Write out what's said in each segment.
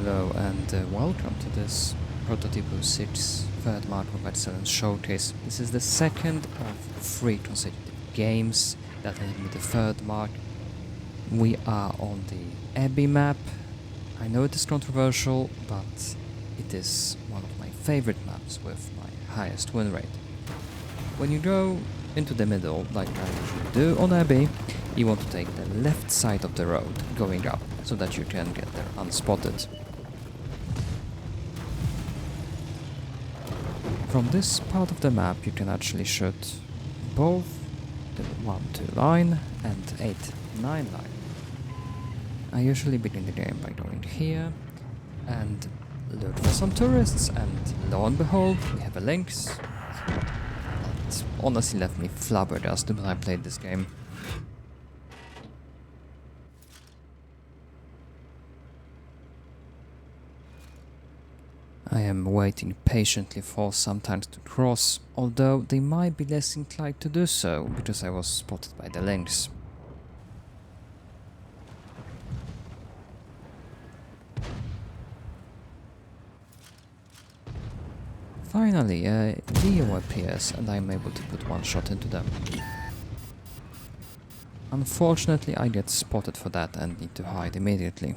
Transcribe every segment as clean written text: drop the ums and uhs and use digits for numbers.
Hello and welcome to this Prototipo 6 third Mark of Excellence showcase. This is the second of 3 consecutive games that end with the third mark. We are on the Abbey map. I know it is controversial, but it is one of my favorite maps with my highest win rate. When you go into the middle, like I usually do on Abbey, you want to take the left side of the road going up, so that you can get there unspotted. From this part of the map you can actually shoot both the 1-2 line and 8-9 line. I usually begin the game by going here and look for some tourists, and lo and behold we have a lynx. That honestly left me flabbergasted when I played this game. I am waiting patiently for some tanks to cross, although they might be less inclined to do so because I was spotted by the lynx. Finally, a Leo appears and I am able to put one shot into them. Unfortunately, I get spotted for that and need to hide immediately.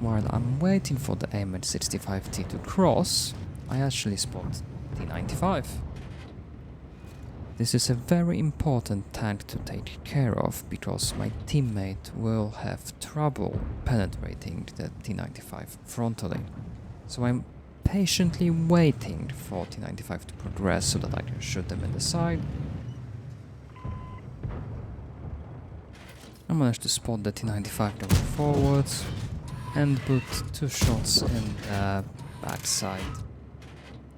While I'm waiting for the AIM-65T to cross, I actually spot T-95. This is a very important tank to take care of because my teammate will have trouble penetrating the T-95 frontally. So I'm patiently waiting for T-95 to progress so that I can shoot them in the side. I managed to spot the T-95 going forwards and put 2 shots in the backside.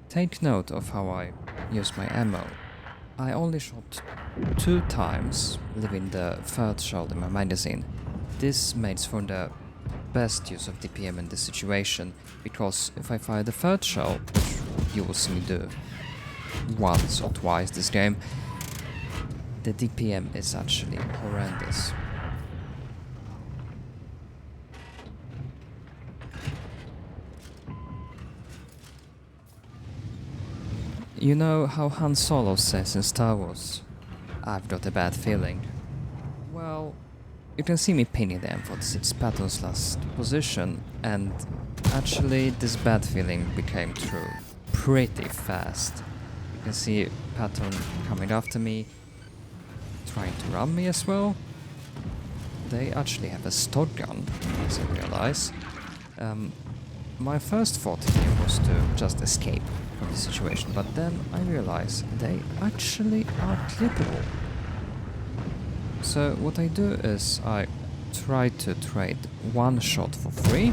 Take note of how I use my ammo. I only shot 2 times, leaving the 3rd shell in my magazine. This makes for the best use of DPM in this situation, because if I fire the 3rd shell, which you will see me do once or twice this game, the DPM is actually horrendous. You know how Han Solo says in Star Wars, "I've got a bad feeling"? Well, you can see me pinning them for the 6 battles last position, and actually this bad feeling became true pretty fast. You can see Patton coming after me, trying to ram me as well. They actually have a stock gun, as I realize. My first thought here was to just escape from the situation, but then I realized they actually are clippable. So what I do is I try to trade 1 shot for 3,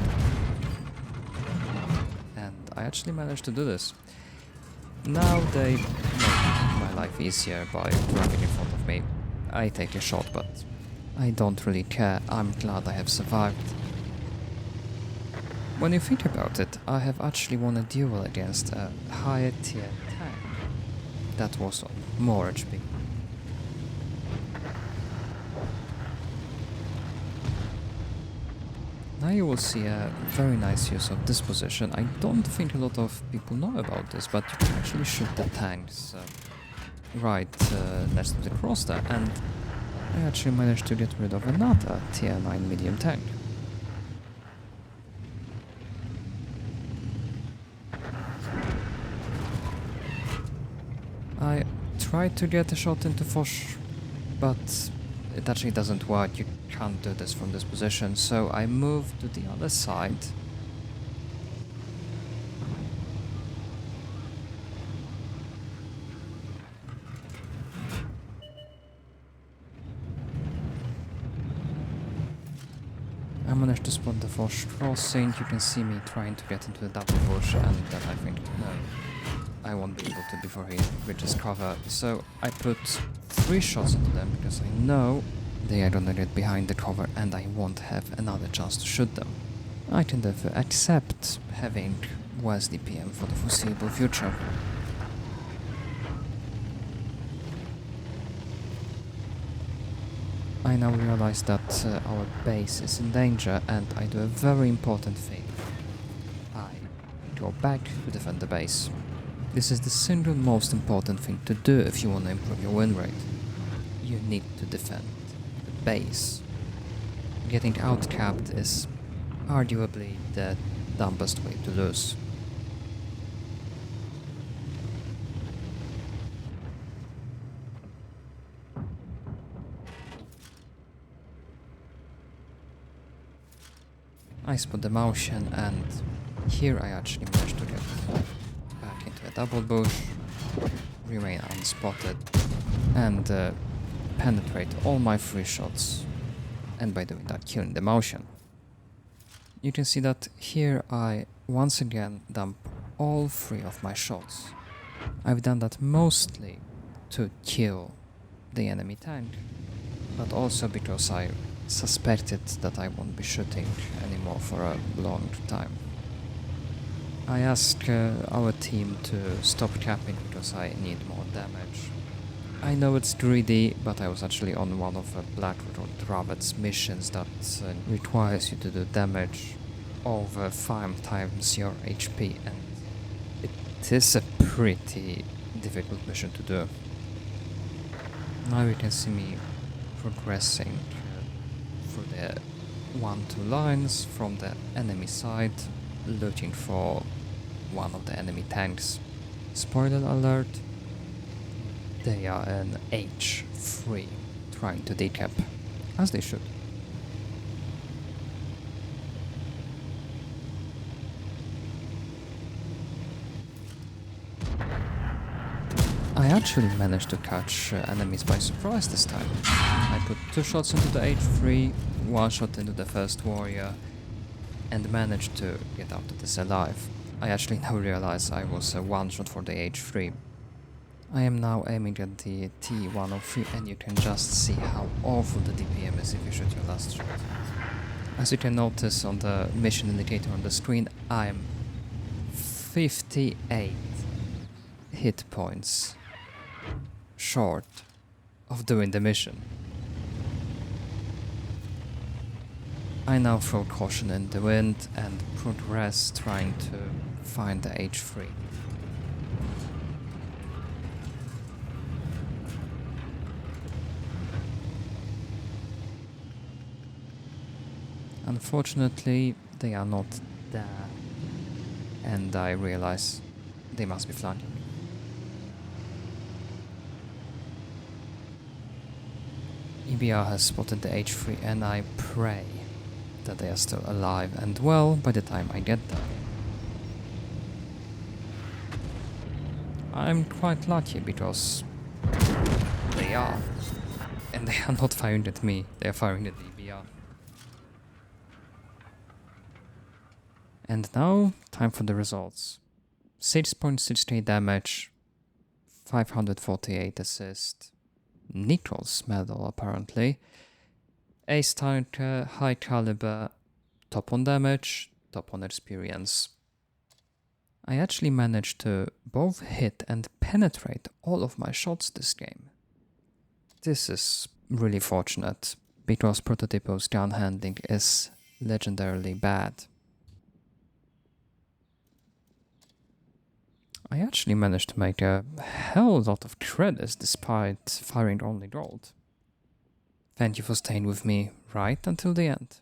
and I actually managed to do this. Now they make my life easier by driving in front of me. I take a shot, but I don't really care. I'm glad I have survived. When you think about it, I have actually won a duel against a higher tier tank. That was on more HP. Now you will see a very nice use of this position. I don't think a lot of people know about this, but you can actually shoot the tanks right next to the cross there, and I actually managed to get rid of another tier 9 medium tank. I tried to get a shot into Foch, but it actually doesn't work. You can't do this from this position, so I moved to the other side. I managed to spot the Foch crossing. You can see me trying to get into the double bush, and then I think, no, I won't be able to before he reaches cover. So I put 3 shots into them because I know they are gonna get behind the cover and I won't have another chance to shoot them. I can therefore accept having worse DPM for the foreseeable future. I now realize that our base is in danger and I do a very important thing. I go back to defend the base. This is the single most important thing to do if you want to improve your win rate. You need to defend the base. Getting outcapped is arguably the dumbest way to lose. I spot the motion and here I actually managed to get back into a double bush, remain unspotted and penetrate all my 3 shots, and by doing that killing the motion. You can see that here I once again dump all 3 of my shots. I've done that mostly to kill the enemy tank, but also because I suspected that I won't be shooting anymore for a long time. I asked our team to stop capping because I need more damage. I know it's greedy, but I was actually on one of Blackroot Rabbit's missions that requires you to do damage over 5 times your HP, and it is a pretty difficult mission to do. Now you can see me progressing through the 1-2 lines from the enemy side, looking for one of the enemy tanks. Spoiler alert, they are an H3 trying to decap, as they should. I actually managed to catch enemies by surprise this time. I put 2 shots into the H3, 1 shot into the first warrior, and managed to get out of this alive. I actually now realize I was a 1 shot for the H3. I am now aiming at the T103 and you can just see how awful the DPM is if you shoot your last shot. As you can notice on the mission indicator on the screen, I am 58 hit points short of doing the mission. I now throw caution in the wind and progress trying to find the H3. Unfortunately, they are not there, and I realize they must be flanking me. EBR has spotted the H3 and I pray that they are still alive and well by the time I get there. I'm quite lucky because they are. And they are not firing at me, they are firing at the EBR. And now, time for the results. 6.6k damage, 548 assist, Nichols medal apparently, ace tanker, high caliber, top on damage, top on experience. I actually managed to both hit and penetrate all of my shots this game. This is really fortunate, because Prototipo's gun handling is legendarily bad. I actually managed to make a hell lot of credits despite firing only gold. Thank you for staying with me right until the end.